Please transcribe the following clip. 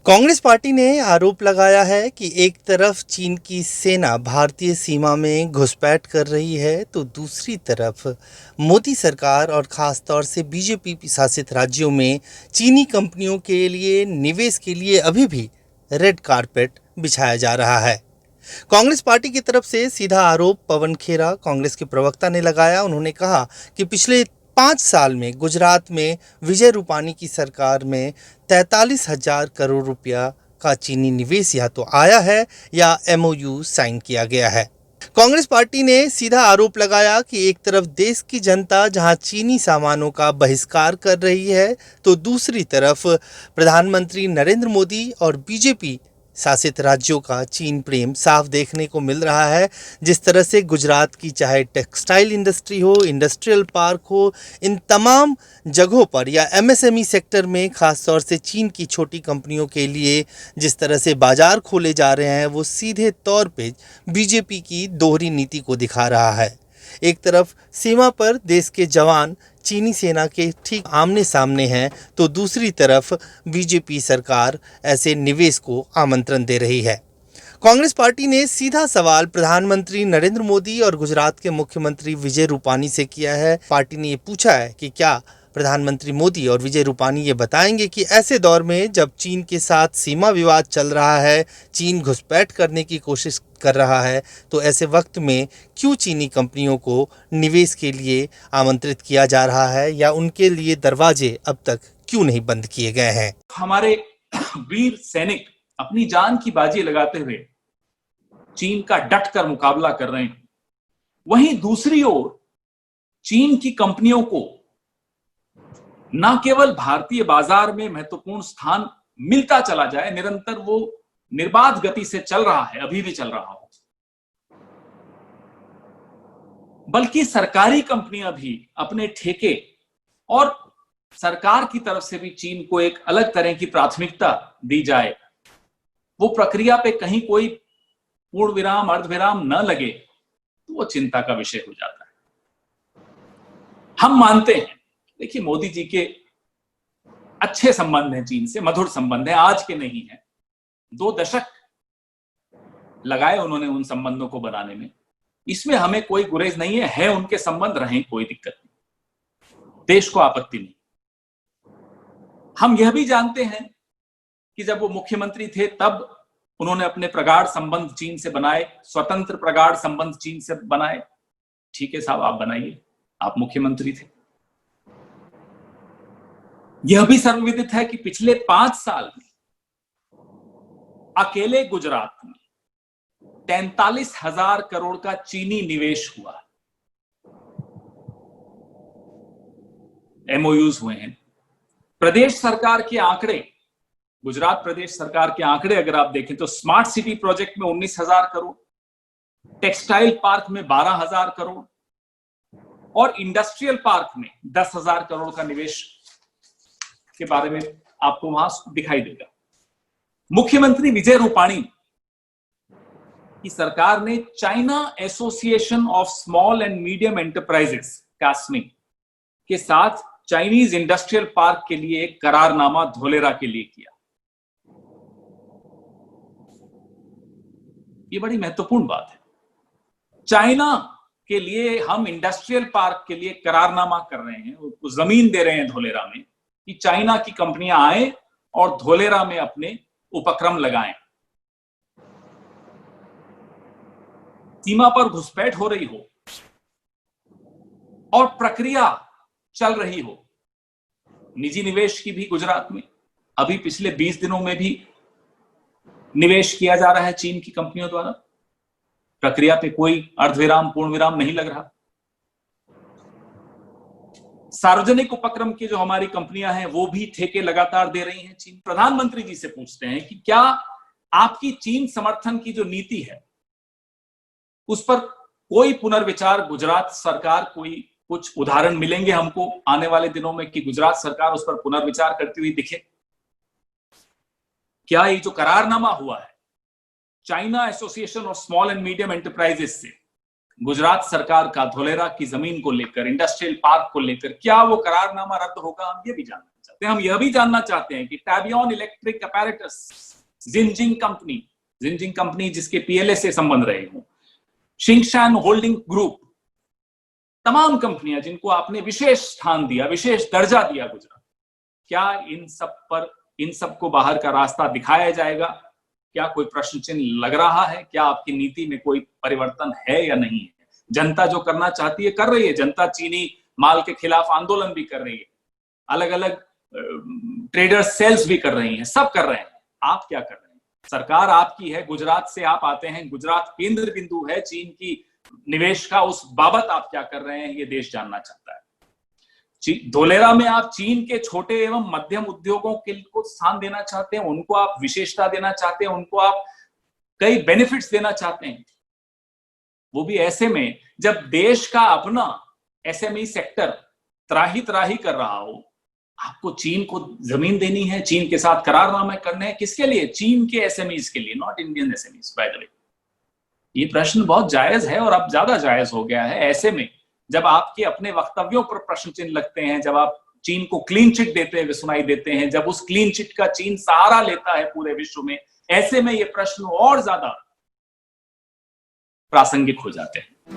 Congress party ने आरोप लगाया है कि एक तरफ चीन की सेना भारतीय सीमा में घुसपैठ कर रही है तो दूसरी तरफ मोदी सरकार और ख़ास तौर से बीजेपी शासित राज्यों में चीनी कंपनियों के लिए निवेश के लिए अभी भी रेड कारपेट बिछाया जा रहा है। कांग्रेस पार्टी की तरफ से सीधा आरोप पवन खेरा कांग्रेस के प्रवक्ता ने लगाया। उन्होंने कहा कि पिछले 5 साल में गुजरात में विजय रूपानी की सरकार में 43,000 करोड़ रुपया का चीनी निवेश या तो आया है या एमओयू साइन किया गया है। कांग्रेस पार्टी ने सीधा आरोप लगाया कि एक तरफ देश की जनता जहां चीनी सामानों का बहिष्कार कर रही है तो दूसरी तरफ प्रधानमंत्री नरेंद्र मोदी और बीजेपी शासित राज्यों का चीन प्रेम साफ देखने को मिल रहा है। जिस तरह से गुजरात की चाहे टेक्सटाइल इंडस्ट्री हो, इंडस्ट्रियल पार्क हो, इन तमाम जगहों पर या एमएसएमई सेक्टर में खास तौर से चीन की छोटी कंपनियों के लिए जिस तरह से बाजार खोले जा रहे हैं, वो सीधे तौर पे बीजेपी की दोहरी नीति को दिखा रहा है। एक तरफ सीमा पर देश के जवान चीनी सेना के ठीक आमने सामने हैं तो दूसरी तरफ बीजेपी सरकार ऐसे निवेश को आमंत्रण दे रही है। कांग्रेस पार्टी ने सीधा सवाल प्रधानमंत्री नरेंद्र मोदी और गुजरात के मुख्यमंत्री विजय रूपानी से किया है। पार्टी ने ये पूछा है कि क्या प्रधानमंत्री मोदी और विजय रूपानी ये बताएंगे कि ऐसे दौर में जब चीन के साथ सीमा विवाद चल रहा है, चीन घुसपैठ करने की कोशिश कर रहा है, तो ऐसे वक्त में क्यों चीनी कंपनियों को निवेश के लिए आमंत्रित किया जा रहा है या उनके लिए दरवाजे अब तक क्यों नहीं बंद किए गए हैं। हमारे वीर सैनिक अपनी जान की बाजी लगाते हुए चीन का डट कर मुकाबला कर रहे हैं। वहीं दूसरी ओर चीन की कंपनियों को न केवल भारतीय बाजार में महत्वपूर्ण स्थान मिलता चला जाए, निरंतर वो निर्बाध गति से चल रहा है, अभी भी चल रहा हो, बल्कि सरकारी कंपनियां भी अपने ठेके और सरकार की तरफ से भी चीन को एक अलग तरह की प्राथमिकता दी जाए, वो प्रक्रिया पे कहीं कोई पूर्ण विराम अर्धविराम न लगे तो वो चिंता का विषय हो जाता है। हम मानते हैं, देखिए मोदी जी के अच्छे संबंध हैं चीन से, मधुर संबंध है, आज के नहीं है, 2 दशक लगाए उन्होंने उन संबंधों को बनाने में। इसमें हमें कोई गुरेज नहीं है उनके संबंध रहे, कोई दिक्कत नहीं, देश को आपत्ति नहीं। हम यह भी जानते हैं कि जब वो मुख्यमंत्री थे तब उन्होंने अपने प्रगाढ़ संबंध चीन से बनाए, स्वतंत्र प्रगाढ़ संबंध चीन से बनाए। ठीक है साहब, आप बनाइए, आप मुख्यमंत्री थे। यह भी सर्वविदित है कि पिछले 5 साल में अकेले गुजरात में 43,000 करोड़ का चीनी निवेश हुआ, एमओयूज हुए हैं। प्रदेश सरकार के आंकड़े, गुजरात प्रदेश सरकार के आंकड़े अगर आप देखें तो स्मार्ट सिटी प्रोजेक्ट में 19,000 करोड़, टेक्सटाइल पार्क में 12,000 करोड़ और इंडस्ट्रियल पार्क में 10,000 करोड़ का निवेश के बारे में आपको वहां दिखाई देगा। मुख्यमंत्री विजय रूपाणी की सरकार ने China association of small and medium enterprises Qasmi के साथ चाइनीज इंडस्ट्रियल पार्क के लिए एक करारनामा धोलेरा के लिए किया। ये बड़ी महत्वपूर्ण बात है। चाइना के लिए हम इंडस्ट्रियल पार्क के लिए करारनामा कर रहे हैं, उसको जमीन दे रहे हैं धोलेरा में कि चाइना की कंपनियां आए और धोलेरा में अपने उपक्रम लगाएं। सीमा पर घुसपैठ हो रही हो और प्रक्रिया चल रही हो निजी निवेश की भी गुजरात में, अभी पिछले 20 दिनों में भी निवेश किया जा रहा है चीन की कंपनियों द्वारा, प्रक्रिया पे कोई अर्धविराम पूर्ण विराम नहीं लग रहा। सार्वजनिक उपक्रम की जो हमारी कंपनियां हैं वो भी ठेके लगातार दे रही हैं चीन। प्रधानमंत्री जी से पूछते हैं कि क्या आपकी चीन समर्थन की जो नीति है उस पर कोई पुनर्विचार गुजरात सरकार, कोई कुछ उदाहरण मिलेंगे हमको आने वाले दिनों में कि गुजरात सरकार उस पर पुनर्विचार करती हुई दिखे? क्या ये जो करारनामा हुआ है China association of small and medium enterprises से गुजरात सरकार का धोलेरा की जमीन को लेकर, इंडस्ट्रियल पार्क को लेकर, क्या वो करारनामा रद्द होगा? हम ये भी जानना चाहते हैं। सकते हैं। हम यह भी जानना चाहते हैं कि टैबियन इलेक्ट्रिक अपैरेटस, जिनजिंग कंपनी जिसके पीएलए से संबंध रहे हों, शिंगशान होल्डिंग ग्रुप, तमाम कंपनियां जिनको आपने विशेष स्थान दिया, विशेष दर्जा दिया गुजरात, क्या इन सब को बाहर का रास्ता दिखाया जाएगा? क्या कोई प्रश्न चिन्ह लग रहा है? क्या आपकी नीति में कोई परिवर्तन है या नहीं है? जनता जो करना चाहती है कर रही है। जनता चीनी माल के खिलाफ आंदोलन भी कर रही है, अलग अलग ट्रेडर्स सेल्स भी कर रही हैं, सब कर रहे हैं। आप क्या कर रहे हैं? सरकार आपकी है, गुजरात से आप आते हैं, गुजरात केंद्र बिंदु है चीन की निवेश का, उस बाबत आप क्या कर रहे हैं ये देश जानना चाहता है। धोलेरा में आप चीन के छोटे एवं मध्यम उद्योगों को स्थान देना चाहते हैं, उनको आप विशेषता देना चाहते हैं, उनको आप कई बेनिफिट्स देना चाहते हैं, वो भी ऐसे में जब देश का अपना एसएमई सेक्टर त्राही त्राही कर रहा हो। आपको चीन को जमीन देनी है, चीन के साथ करारनामे करने हैं, किसके लिए? चीन के एसएमईज के लिए, not Indian SMEs by the way. ये प्रश्न बहुत जायज है और अब ज्यादा जायज हो गया है। ऐसे में जब आपके अपने वक्तव्यों पर प्रश्न चिन्ह लगते हैं, जब आप चीन को क्लीन चिट देते हुए सुनाई देते हैं, जब उस क्लीन चिट का चीन सहारा लेता है पूरे विश्व में, ऐसे में ये प्रश्न और ज्यादा प्रासंगिक हो जाते हैं।